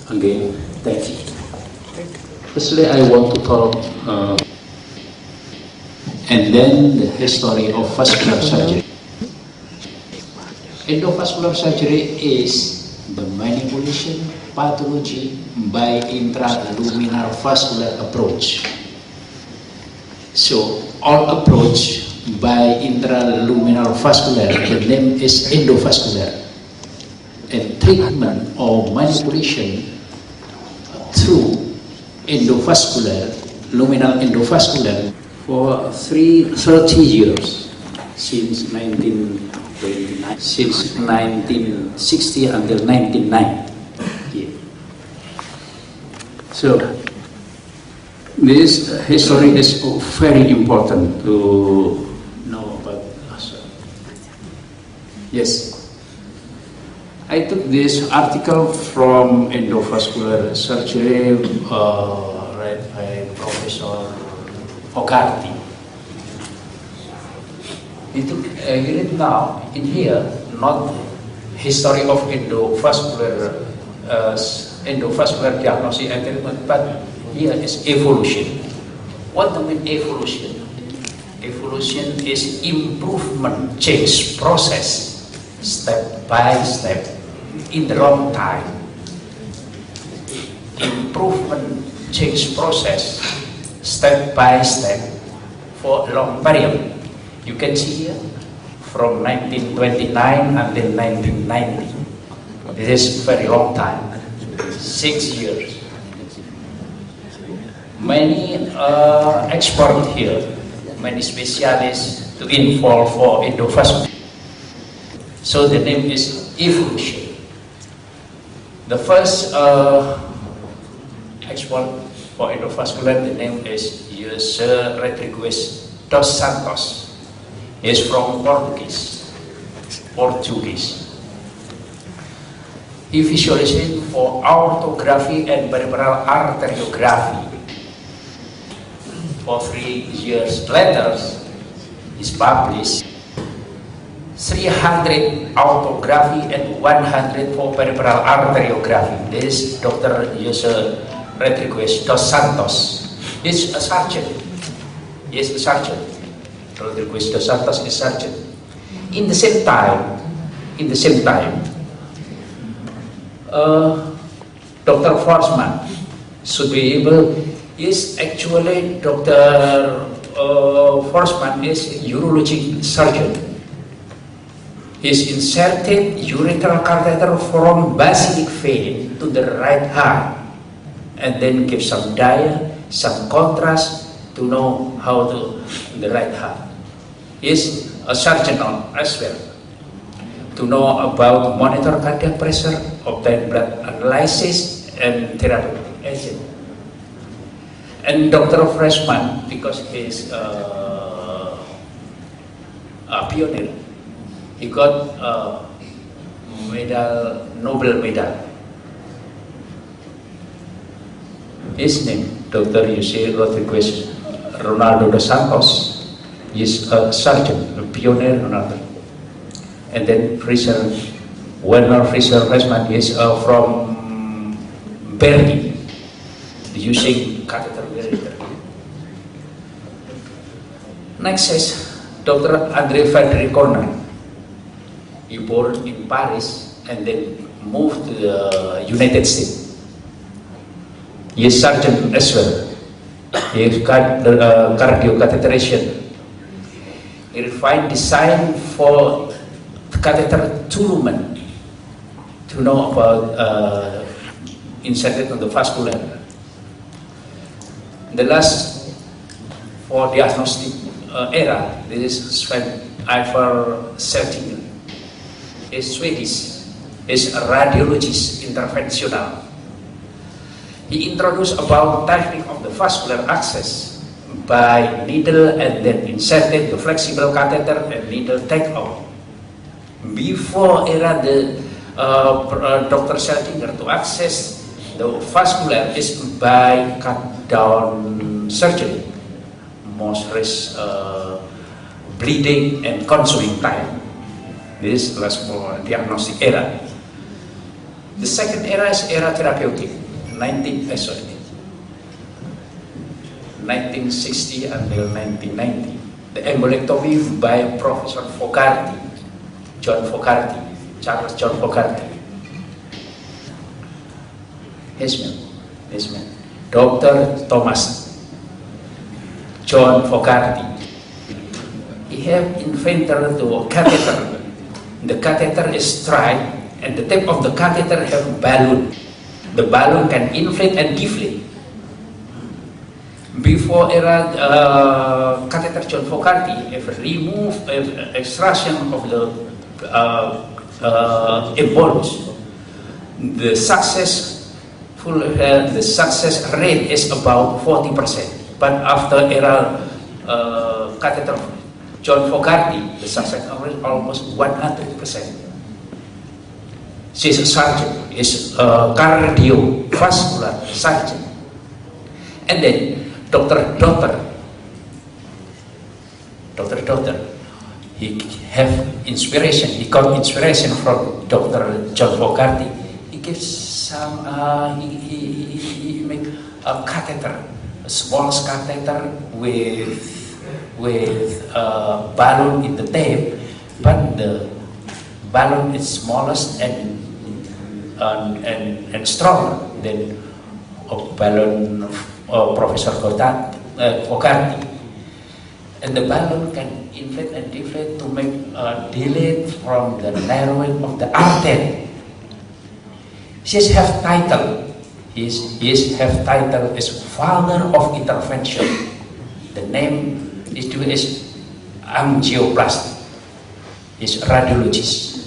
Again, thank you. Firstly, I want to talk and then the history of vascular surgery. Endovascular surgery is the manipulation pathology by intraluminal vascular approach. So, all approach by intraluminal vascular, the name is endovascular. And treatment or manipulation through endovascular, luminal endovascular for 30 years since 1960 until 1990. Yeah. So this history is very important to know about us. Yes. I took this article from endovascular surgery read by Professor Fogarty. You read now in here not history of endovascular diagnosis and treatment, but here is evolution. What do you mean evolution? Evolution is improvement, change process, step by step. In the long time, improvement change process step by step for a long period. You can see here from 1929 until 1990. This is a very long time, 6 years. Many experts here, many specialists to involve for endovascular. So the name is evolution. The first expert for endovascular, the name is José Rodrigues dos Santos. He is from Portuguese. He visualized for aortography and peripheral arteriography. For 3 years later, is published 300 aortography and 100 for peripheral arteriography. This is Dr. José Rodrigues dos Santos. He's a surgeon. Rodrigues dos Santos is surgeon. In the same time, Dr. Forsman should be able. Is actually Dr. Forsman is a urologic surgeon. Is inserted urethral catheter from basilic vein to the right heart and then give some dia, some contrast to know how to the right heart. Is a surgeon as well to know about monitor cardiac pressure, obtain blood analysis and therapeutic agent. And Dr. Freshman, because he is a pioneer, he got a medal, Nobel medal. His name, Dr. José Rodrigues Ronaldo dos Santos, is a surgeon, a pioneer, and then Werner Fischer Freshman is from Berlin, using catheter urethra. Next is Dr. André Frédéric Corner. He born in Paris and then moved to the United States. He is surgeon as well. He is cardiocatheterization. He refined design for catheter lumen to know about inserted on the vascular. The last for diagnostic era, this is Sven Ivar Seltingen. Is Swedish, is a radiologist interventional. He introduced about technique of the vascular access by needle and then inserted the flexible catheter and needle take out. Before era the Dr. Seltingen to access the vascular is by cut down surgery, most risk bleeding and consuming time. This last for diagnostic era. The second era is era therapeutic. 1960 until 1990. The embolectomy by Professor Fogarty, Charles John Fogarty. His man, Dr. Thomas John Fogarty. He have invented the catheter. The catheter is dry, and the tip of the catheter have balloon. The balloon can inflate and deflate. Before era catheter John Fogarty, if remove extraction of the embolus, the success rate is about 40%. But after era catheter John Fogarty, the success rate is almost 100%. She's a surgeon, is a cardiovascular surgeon. And then Dr. Daughter, he have inspiration. He got inspiration from Dr. John Fogarty. He gives some. He make a catheter, a small catheter with a balloon in the tape, but the balloon is smallest and stronger than a balloon of Professor Fogarty. And the balloon can inflate and deflate to make a delay from the narrowing of the artery. His have title. His have title is Father of Intervention. The name is angioplasty. He's radiologist.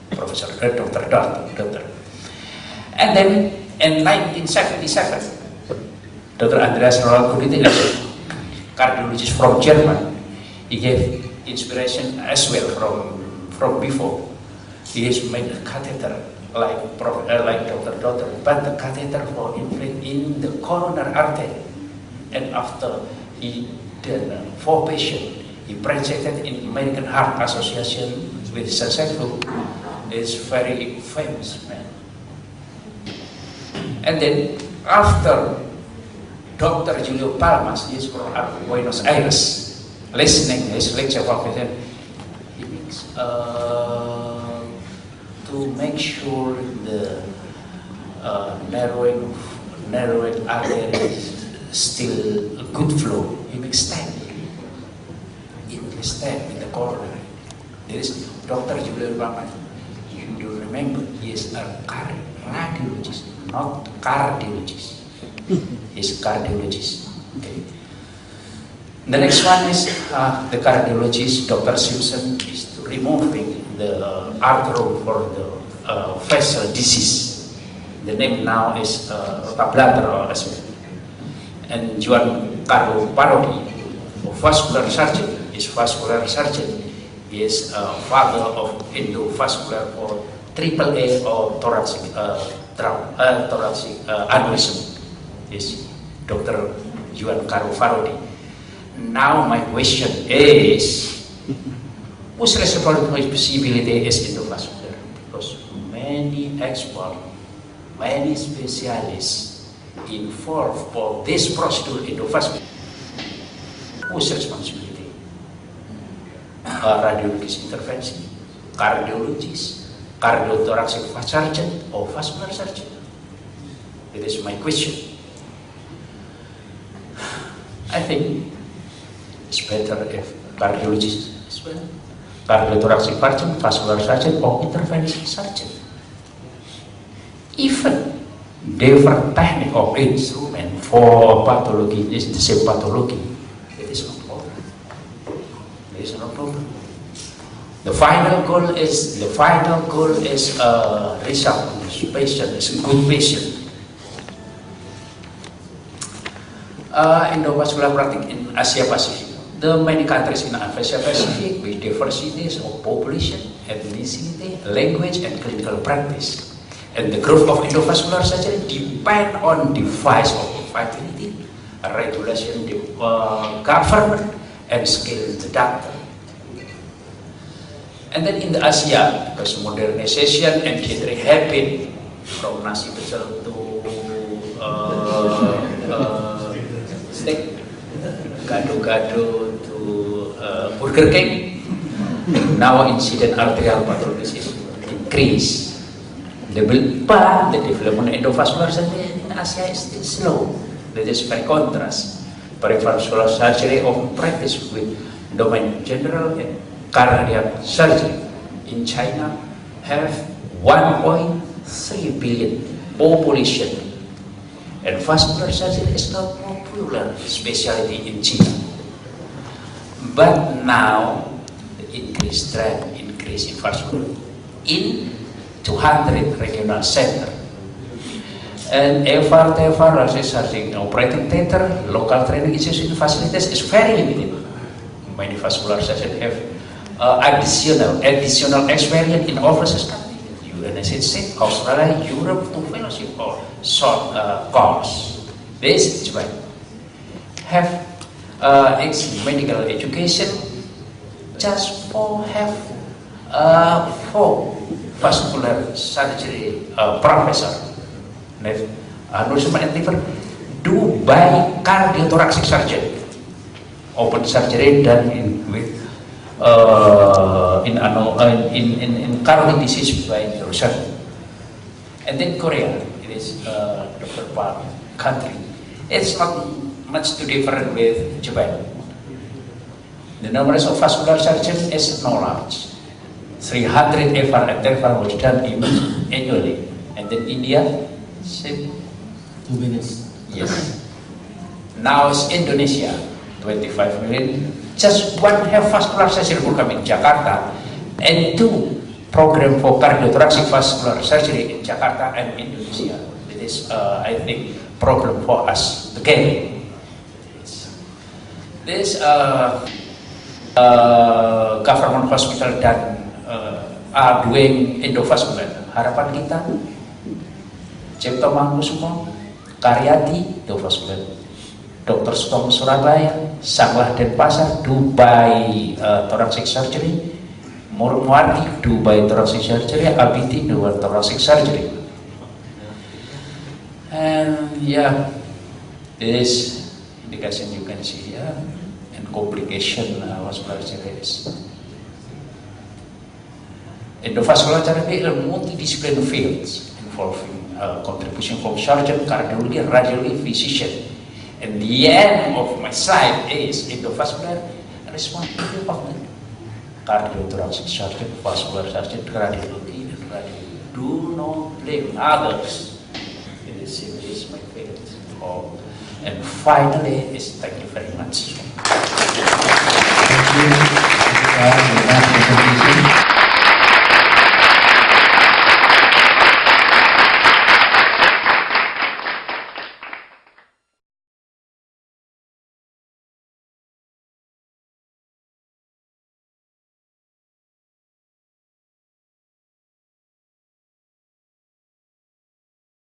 Professor Doctor. And then in 1977, Dr. Andreas Roland, cardiologist from Germany, he gave inspiration as well from before. He has made a catheter like Dr. Daughter, but the catheter for inflate in the coronary artery. And after he did 4 patients, he presented in American Heart Association with successful. Is very famous man. And then after Dr. Julio Palmas, he is from Buenos Aires, listening to his lecture professor, he makes to make sure the narrowing artery is still a good flow. He makes stent in the coronary. There is Dr. Julio Palmas. You remember, he is a radiologist, not cardiologist. He's a cardiologist. Okay. The next one is the cardiologist, Dr. Simpson, is to removing the artery for the vessel disease. The name now is tablateral as well. And Juan Carlo Parodi, vascular surgeon, is vascular surgeon. He is father of endovascular or AAA or thoracic aneurysm. Is Dr. Juan Carlo Parodi. Now my question is, whose responsibility is endovascular? Because many experts, many specialists involved for this procedure endovascular. Whose responsibility? Radiologist intervention, cardiologist, cardiothoracic surgeon, or vascular surgeon? That is my question. I think it's better if cardiologist as well, cardiothoracic surgeon, vascular surgeon, or intervention surgeon. Even different technique of instrument for pathology is the same pathology. It is no problem. There is no problem. The final goal is result. Patient is a good patient. Endovascular practice in Asia Pacific. The many countries in Asia Pacific with diversities of population, ethnicity, language, and clinical practice. And the growth of endovascular surgery depend on device of vitality, regulation, government, and skill the doctor. And then in the Asia, because modernization and geriatric habit from nasi pecel to steak, gado-gado to Burger King. Now incident arterial pathology is increased. But the development of endovascular surgery in Asia is still slow. That is by contrast. Perivascular surgery often practiced with domain general and cardiac surgery. In China, have 1.3 billion population, and vascular surgery is not popular specialty in China. But now, the increased trend, increase in vascular in 200 regional centers. And TEVAR surgery operating theater, local training institution facilities is very limited. Many vascular surgeons have additional experience in overseas countries, United States, Australia, Europe, to fellowship or short course. This is why have its medical education just for have for vascular surgery professor. Do by cardiothoracic surgeon, open surgery done in cardiac disease by neurosurgeon. And then Korea, it is Dr. Park country. It's not much too different with Japan. The numbers of vascular surgeons is no large. 300 FR and TEVAR was done annually. And then India, 2 minutes. Yes. Now it's Indonesia, 25 million. Just one have vascular surgery program in Jakarta, and 2 program for cardiothoracic vascular surgery in Jakarta and Indonesia. It is, I think, problem for us again. This government hospital that are doing endovascular. Harapan kita, Cipto Mangunkusumo, Karyadi, endovascular. Dr. Stom Surabaya, Sanglah Denpasar, Dubai thoracic surgery, Murmuardi, Dubai thoracic surgery, Abiti, Dubai thoracic surgery. And yeah, this indication you can see here, and complication vascular surgery. Endovascular therapy are multidisciplinary fields involving contribution from surgeon, cardiology, radiology, physician. And the end of my slide is endovascular responsibility department. Cardiothoracic surgeon, vascular surgeon, radiology, and radiology. Do not blame others. It is my favorite. And finally, thank you very much. Thank you.